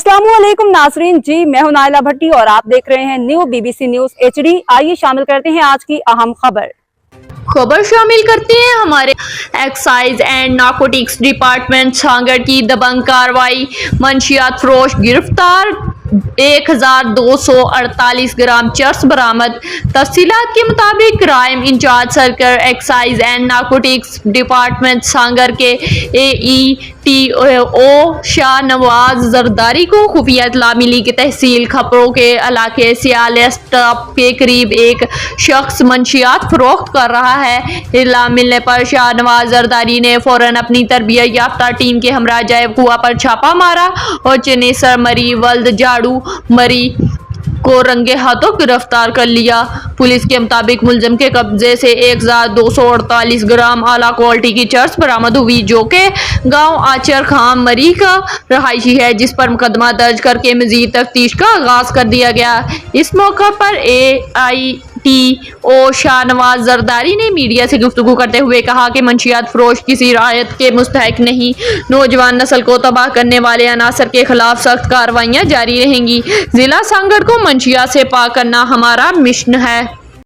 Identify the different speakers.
Speaker 1: अस्सलामुअलैकुम नाजरीन जी, मैं हूं नाइला भट्टी और आप देख रहे हैं न्यू BBC न्यूज HD। आइए शामिल करते हैं आज की अहम खबर
Speaker 2: शामिल करते हैं हमारे excise and narcotics department Sanghar की दबंग कार्रवाई। मंशियात फरोश गिरफ्तार, 1248 ग्राम चरस बरामद। तफसीलात के मुताबिक crime incharge circle excise and narcotics department Sanghar के AETO शाहनवाज जरदारी को खुफिया इत्तला मिली कि तहसील खपरों के इलाके सियाले स्टॉप के करीब एक शख्स मंशियात फरोख्त कर रहा है। इत्तला मिलने पर शाहनवाज जरदारी ने फौरन अपनी तरबियत याफ्ता टीम के हमरा जाए कुआ पर छापा मारा और चनेसर मरी वल्द झाड़ू मरी को रंगे हाथों गिरफ्तार कर लिया। पुलिस के मुताबिक मुलजिम के कब्जे से 1248 ग्राम आला क्वालिटी की चरस बरामद हुई, जो कि गांव आचर खाम मरी का रहायशी है, जिस पर मुकदमा दर्ज करके मजीद तफ्तीश का आगाज कर दिया गया। इस मौके पर AETO शाहनवाज जरदारी ने मीडिया से गुफ्तगू करते हुए कहा कि मंशियात फरोश किसी रायत के मुस्तहक नहीं। नौजवान नस्ल को तबाह करने वाले अनासर के खिलाफ सख्त कार्रवाइयां जारी रहेंगी। जिला सांगड़ को मंशियात से पाक करना हमारा मिशन है।